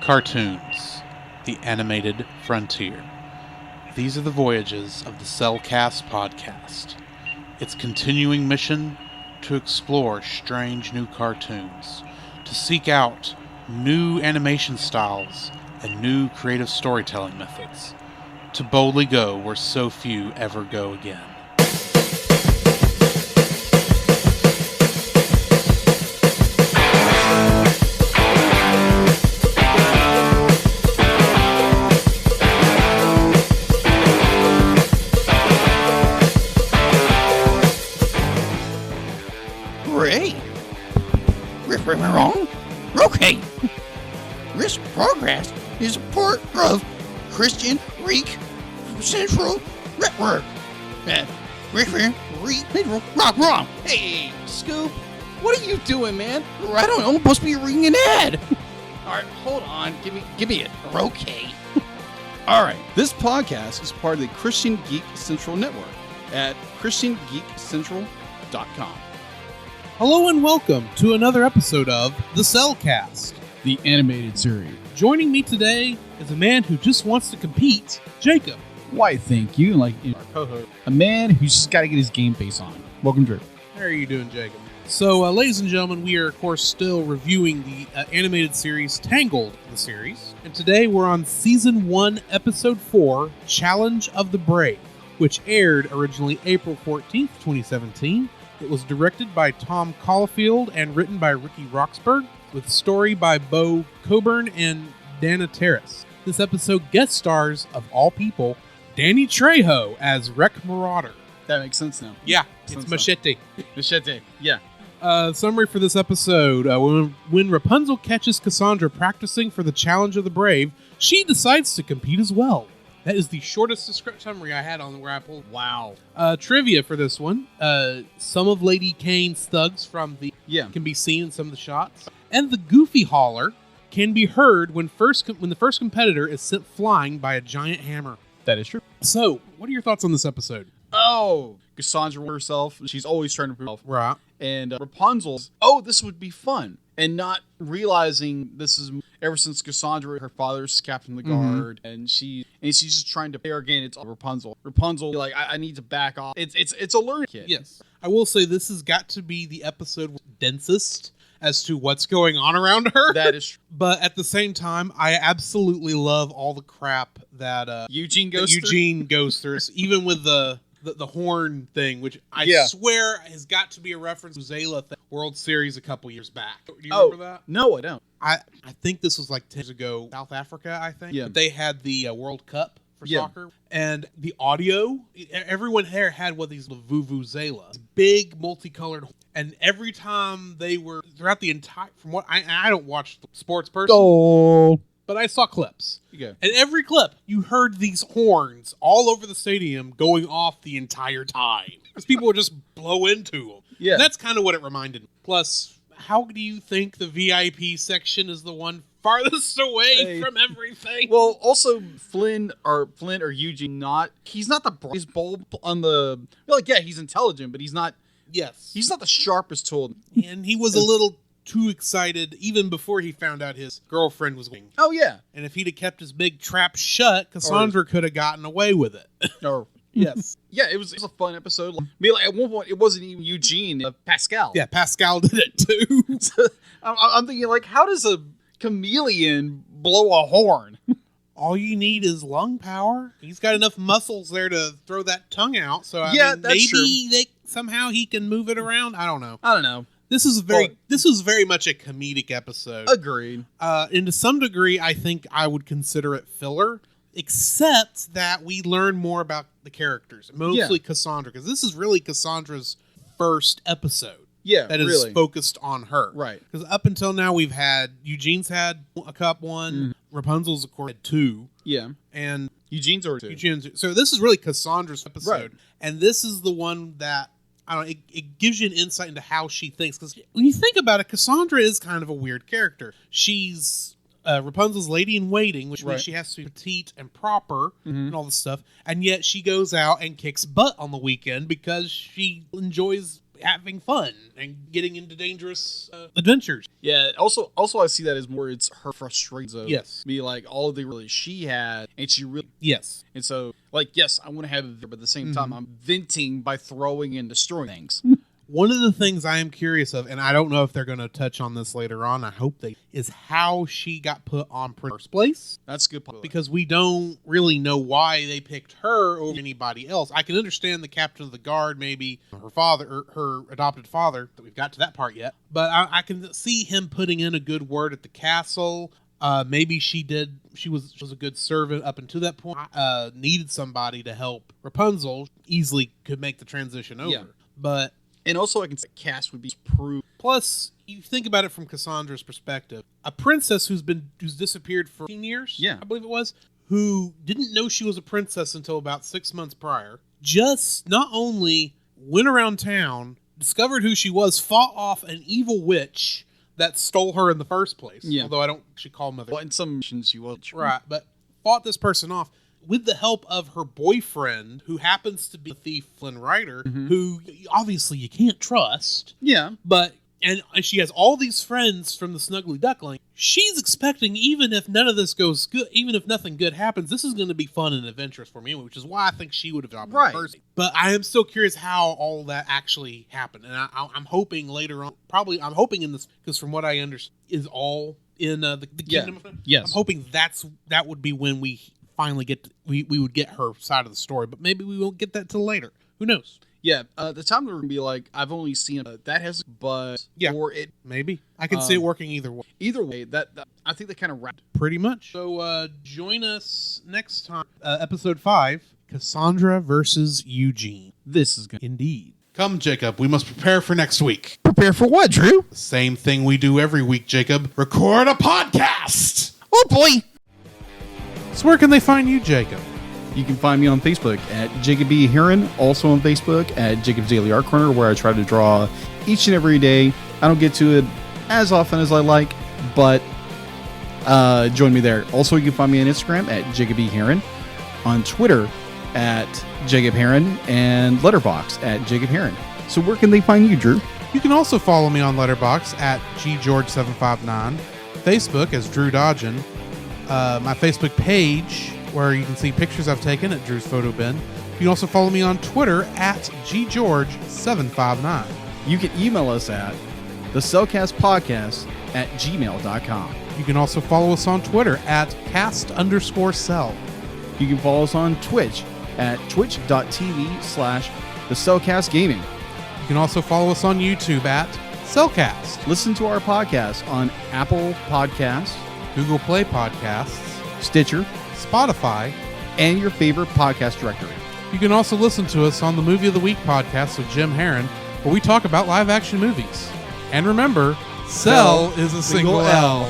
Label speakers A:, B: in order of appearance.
A: Cartoons, the animated frontier. These are the voyages of the Cellcast podcast. Its continuing mission to explore strange new cartoons, to seek out new animation styles and new creative storytelling methods, to boldly go where so few ever go again.
B: Am I wrong? Okay. This podcast is a part of Christian Reek Central Network. Wrong.
C: Hey, Scoop, what are you doing, man?
B: I don't know. I'm supposed to be reading an ad.
C: All right, hold on. Give me it.
B: Okay.
C: All right. This podcast is part of the Christian Geek Central Network at ChristianGeekCentral.com.
A: Hello and welcome to another episode of The Cellcast,
C: The animated series.
A: Joining me today is a man who just wants to compete, Jacob.
C: Why, thank you. Like our co-host, a man who's just got to get his game face on. Welcome, Drew.
A: How are you doing, Jacob? So, ladies and gentlemen, we are, of course, still reviewing the animated series Tangled, the series. And today we're on Season 1, Episode 4, Challenge of the Brave, which aired originally April 14th, 2017. It was directed by Tom Caulfield and written by Ricky Roxburgh, with story by Bo Coburn and Dana Terrace. This episode guest stars, of all people, Danny Trejo as Wreck Marauder.
C: That makes sense now.
A: Yeah, it's Machete.
C: Machete, yeah.
A: Summary for this episode. When Rapunzel catches Cassandra practicing for the Challenge of the Brave, she decides to compete as well. That is the shortest summary I had on where I pulled.
C: Wow.
A: Trivia for this one. Some of Lady Kane's thugs from the can be seen in some of the shots. And the Goofy Holler can be heard when the first competitor is sent flying by a giant hammer.
C: That is true.
A: So, what are your thoughts on this episode?
C: Oh, Cassandra herself. She's always trying to prove herself.
A: Right.
C: And Rapunzel's, this would be fun. And not realizing this is ever since Cassandra, her father's captain of the guard, and she's just trying to play her game. It's Rapunzel. Rapunzel, like, I need to back off. It's a learning kit.
A: Yes. I will say this has got to be the episode densest as to what's going on around her.
C: That is true.
A: But at the same time, I absolutely love all the crap that
C: Eugene goes
A: through. Even with the horn thing, which I swear has got to be a reference to Zayla World Series a couple years back. Do you remember that?
C: No, I don't.
A: I think this was like 10 years ago, South Africa, I think.
C: Yeah.
A: They had the World Cup for soccer. And the audio, everyone here had what these vuvuzelas, big multicolored. And every time they were, throughout the entire, from what, I don't watch sports person, but I saw clips.
C: Okay.
A: And every clip, you heard these horns all over the stadium going off the entire time. Because people would just blow into them.
C: Yeah.
A: And that's kind of what it reminded me. Plus, how do you think the VIP section is the one farthest away from everything?
C: Well, also, Flynn or Eugene, he's not the brightest bulb on the, he's intelligent, but he's not.
A: Yes.
C: He's not the sharpest tool.
A: And he was a little too excited even before he found out his girlfriend was going.
C: Oh, yeah.
A: And if he'd have kept his big trap shut, Cassandra could have gotten away with it. Yes.
C: Yeah, it was a fun episode. At one point, it wasn't even Eugene, Pascal.
A: Yeah, Pascal did it too.
C: So, I'm thinking, how does a chameleon blow a horn?
A: All you need is lung power. He's got enough muscles there to throw that tongue out. So
C: that's
A: maybe
C: true.
A: Somehow he can move it around. I don't know. This was very much a comedic episode.
C: Agreed.
A: And to some degree, I think I would consider it filler, except that we learn more about the characters, mostly Cassandra, because this is really Cassandra's first episode.
C: Yeah,
A: that is focused on her.
C: Right.
A: Because up until now, we've had Eugene's had a cup one, Rapunzel's of course had two.
C: Yeah, and Eugene's already two.
A: So this is really Cassandra's episode, and this is the one that I don't know. It gives you an insight into how she thinks. Because when you think about it, Cassandra is kind of a weird character. She's Rapunzel's lady in waiting, which means she has to be petite and proper and all this stuff, and yet she goes out and kicks butt on the weekend because she enjoys having fun and getting into dangerous adventures.
C: Yeah. Also, I see that as more it's her frustrations of
A: Yes.
C: be like all of the really she had, and she really
A: Yes.
C: and so like yes, I want to have it there, but at the same time, I'm venting by throwing and destroying things.
A: One of the things I am curious of, and I don't know if they're going to touch on this later on, I hope they, is how she got put on first place.
C: That's a good point.
A: Because we don't really know why they picked her over anybody else. I can understand the captain of the guard, maybe her father, or her adopted father, that we've got to that part yet. But I can see him putting in a good word at the castle. Maybe she was a good servant up until that point. Needed somebody to help Rapunzel. Easily could make the transition over.
C: Yeah.
A: But...
C: And also, I can say Cass would be proved.
A: Plus, you think about it from Cassandra's perspective. A princess who's disappeared for 15 years,
C: Yeah.
A: I believe it was, who didn't know she was a princess until about 6 months prior, just not only went around town, discovered who she was, fought off an evil witch that stole her in the first place.
C: Yeah.
A: Although I don't actually call Mother.
C: Well, in some missions, she was.
A: Right, but fought this person off with the help of her boyfriend, who happens to be a thief, Flynn Rider, who obviously you can't trust.
C: Yeah.
A: But, and she has all these friends from the Snuggly Duckling. She's expecting, even if none of this goes good, even if nothing good happens, this is going to be fun and adventurous for me, which is why I think she would have adopted
C: Right.
A: first. But I am still curious how all that actually happened. And I'm hoping later on, I'm hoping in this, because from what I understand, is all in the Kingdom of...
C: Yes.
A: I'm hoping that would be when we finally we would get her side of the story, but maybe we won't get that till later. Who knows?
C: Yeah, the time they're gonna be like, I've only seen that has, but
A: Yeah.
C: or it
A: Maybe I can see it working either way.
C: either way. That I think they kind of wrapped.
A: Pretty much. So join us next time, episode 5, Cassandra versus Eugene.
C: This is gonna.
A: Indeed. Come, Jacob. We must prepare for next week.
B: Prepare for what, Drew?
A: The same thing we do every week, Jacob. Record a podcast.
B: Oh, boy.
A: So where can they find you, Jacob?
C: You can find me on Facebook at Jacob B. Heron, also on Facebook at Jacob's Daily Art Corner, where I try to draw each and every day. I don't get to it as often as I like, but join me there. Also, you can find me on Instagram at Jacob B. Heron, on Twitter at Jacob Heron, and Letterboxd at Jacob Heron. So where can they find you, Drew?
A: You can also follow me on Letterboxd at GGeorge759, Facebook as Drew Dodgen, my Facebook page where you can see pictures I've taken at Drew's Photo Bin. You can also follow me on Twitter at GGeorge759.
C: You can email us at thecellcastpodcast@gmail.com.
A: You can also follow us on Twitter at cast_cell.
C: You can follow us on Twitch at twitch.tv/thecellcastgaming.
A: You can also follow us on YouTube at Cellcast,
C: Listen to our podcast on Apple Podcasts,
A: Google Play Podcasts,
C: Stitcher,
A: Spotify,
C: and your favorite podcast directory.
A: You can also listen to us on the Movie of the Week podcast with Jim Heron, where we talk about live-action movies. And remember, Cell is a single L.